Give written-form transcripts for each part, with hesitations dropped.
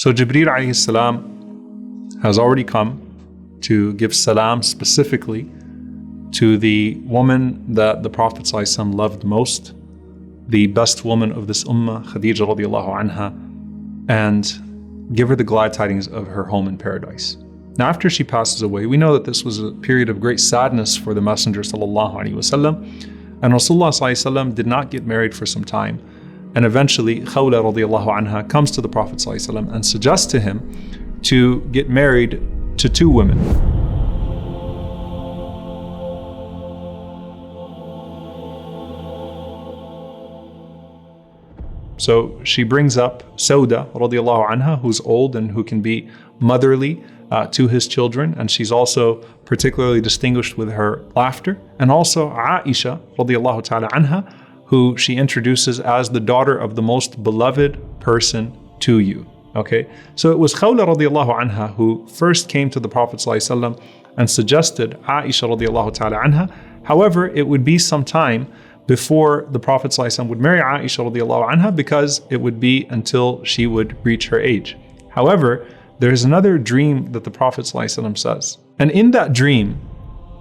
So Jibreel alayhi salam has already come to give salam specifically to the woman that the Prophet ﷺ loved most, the best woman of this ummah, Khadija radiallahu anha, and give her the glad tidings of her home in paradise. Now, after she passes away, we know that this was a period of great sadness for the Messenger sallallahu alaihi wasallam, and Rasulullah sallallahu alaihi wasallam did not get married for some time. And eventually, Khawla radiallahu anha comes to the Prophet sallallahu alaihi wasallam and suggests to him to get married to two women. So she brings up Sauda radiallahu anha, who's old and who can be motherly to his children, and she's also particularly distinguished with her laughter. And also Aishah radiallahu ta'ala anha, who she introduces as the daughter of the most beloved person to you. Okay, so it was Khawla radiallahu anha who first came to the Prophet ﷺ and suggested Aisha radiallahu ta'ala anha. However, it would be some time before the Prophet ﷺ would marry Aisha radiallahu anha, because it would be until she would reach her age. However, there is another dream that the Prophet ﷺ says. And in that dream,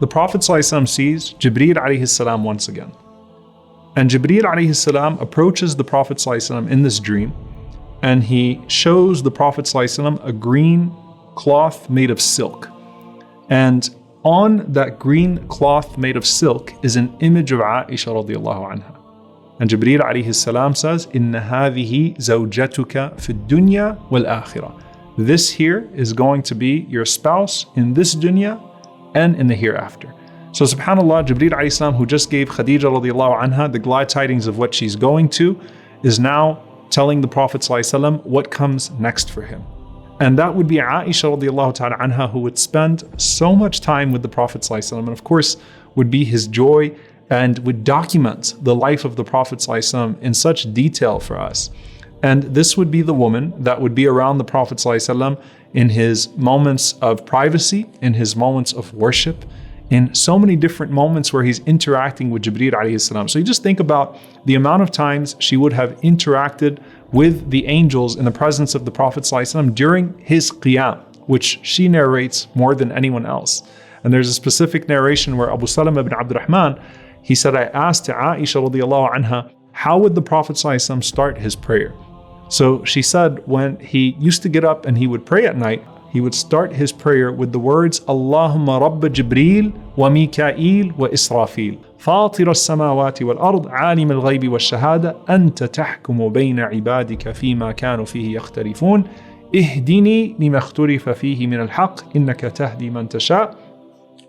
the Prophet ﷺ sees Jibreel alayhi salam once again. And Jibreel alayhi salam approaches the Prophet ﷺ in this dream, and he shows the Prophet ﷺ a green cloth made of silk. And on that green cloth made of silk is an image of Aisha radiallahu anha. And Jibreel alayhi salam says, "Inna hadhihi zawjatuka fi dunya wal akhirah." This here is going to be your spouse in this dunya and in the hereafter. So subhanAllah, Jibreel alayhi salam, who just gave Khadija radiallahu anha the glad tidings of what she's going to, is now telling the Prophet ﷺ what comes next for him. And that would be Aisha radiallahu ta'ala anha, who would spend so much time with the Prophet ﷺ, and of course would be his joy and would document the life of the Prophet ﷺ in such detail for us. And this would be the woman that would be around the Prophet ﷺ in his moments of privacy, in his moments of worship, in so many different moments where he's interacting with Jibreel alayhi salam. So you just think about the amount of times she would have interacted with the angels in the presence of the Prophet ﷺ during his qiyam, which she narrates more than anyone else. And there's a specific narration where Abu Salama ibn Abdurrahman, he said, I asked Aisha radiallahu anha, how would the Prophet ﷺ start his prayer? So she said when he used to get up and he would pray at night, he would start his prayer with the words, Allahumma Rabba Jibreel wa Mikail wa Israfil. فاطر السماوات والأرض عالم الغيب والشهادة أنت تحكم بين عبادك فيما كانوا فيه يختلفون اهدني لما اختلف فيه من الحق إنك تهدي من تشاء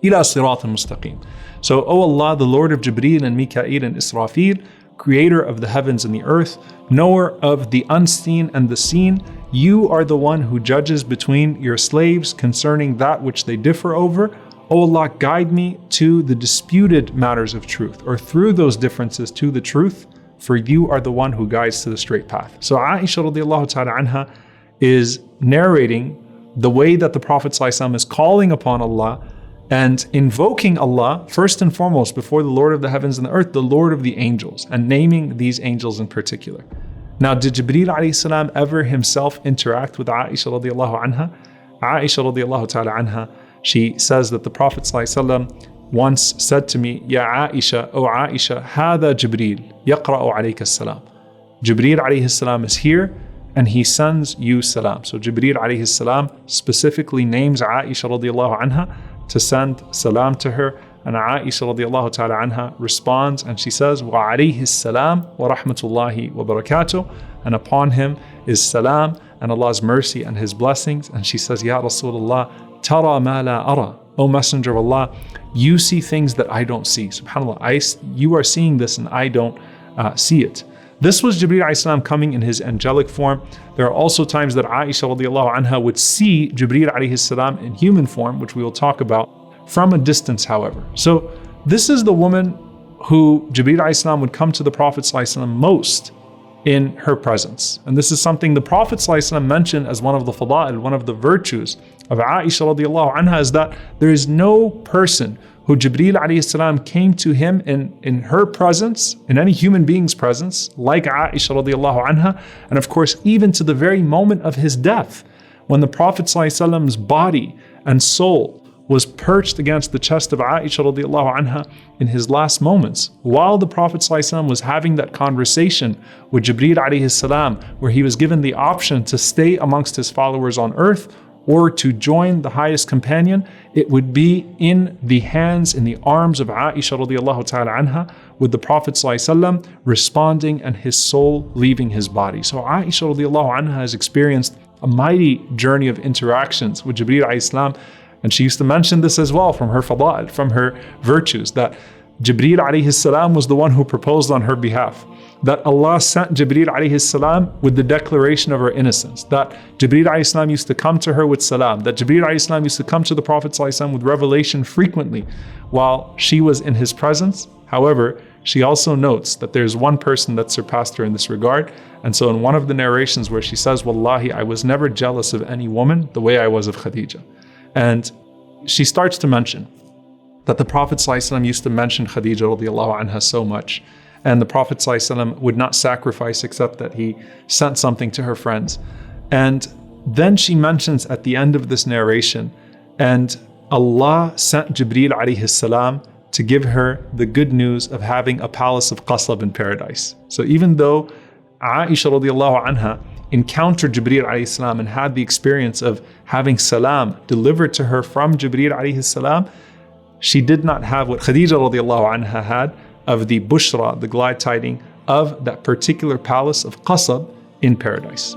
إلى صراط مستقيم. So, O Allah, the Lord of Jibreel and Mikail and Israfil, creator of the heavens and the earth, knower of the unseen and the seen, you are the one who judges between your slaves concerning that which they differ over. O Allah, guide me to the disputed matters of truth, or through those differences to the truth, for you are the one who guides to the straight path. So Aisha radiallahu ta'ala anha is narrating the way that the Prophet ﷺ is calling upon Allah and invoking Allah, first and foremost, before the Lord of the heavens and the earth, the Lord of the angels, and naming these angels in particular. Now, did Jibreel alayhi salam ever himself interact with Aisha radiallahu anha? Aisha radiallahu ta'ala anha, she says that the Prophet ﷺ once said to me, Ya Aisha, O Aisha, هذا Jibreel, يقرأ عليك السلام. Jibreel alayhi salam is here and he sends you salam. So Jibreel alayhi salam specifically names Aisha radiallahu anha to send salam to her, and Aisha radiallahu ta'ala anha responds and she says, Wa alayhi salam wa rahmatullahi wa barakatuh, and upon him is salam and Allah's mercy and his blessings. And she says, Ya Rasulullah, tara ma la ara. O Messenger of Allah, you see things that I don't see. SubhanAllah, you are seeing this and I don't see it. This was Jibreel alayhi salam coming in his angelic form. There are also times that Aisha radiallahu anha would see Jibreel alayhi salam in human form, which we will talk about from a distance, however. So this is the woman who Jibreel alayhi salam would come to the Prophet sallallahu alaihi wasallam most in her presence. And this is something the Prophet sallallahu alaihi wasallam mentioned as one of the fada'il, one of the virtues of Aisha radiallahu anha, is that there is no person who Jibreel alayhi salam came to him in her presence, in any human being's presence, like Aishah radiallahu anha, and of course even to the very moment of his death, when the Prophet ﷺ's body and soul was perched against the chest of Aishah radiallahu anha in his last moments, while the Prophet ﷺ was having that conversation with Jibreel alayhi salam, where he was given the option to stay amongst his followers on earth or to join the highest companion, it would be in the hands, in the arms of Aishah radiallahu ta'ala anha, with the Prophet ﷺ responding and his soul leaving his body. So Aishah radiallahu anha has experienced a mighty journey of interactions with Jibreel alayhi salam, and she used to mention this as well from her fada'il, from her virtues, that Jibreel alayhi salam was the one who proposed on her behalf, that Allah sent Jibreel alayhi salam with the declaration of her innocence, that Jibreel alayhi salam used to come to her with salam, that Jibreel alayhi salam used to come to the Prophet ﷺ with revelation frequently while she was in his presence. However, she also notes that there's one person that surpassed her in this regard. And so in one of the narrations where she says, Wallahi, I was never jealous of any woman the way I was of Khadija. And she starts to mention that the Prophet ﷺ used to mention Khadija radiallahu anha so much. And the Prophet ﷺ would not sacrifice except that he sent something to her friends. And then she mentions at the end of this narration, and Allah sent Jibreel alayhi salam to give her the good news of having a palace of qasab in paradise. So even though Aisha radiallahu anha encountered Jibreel alayhi salam and had the experience of having salam delivered to her from Jibreel alayhi salam, she did not have what Khadija radiallahu anha had of the bushra, the glad tiding of that particular palace of qasab in paradise.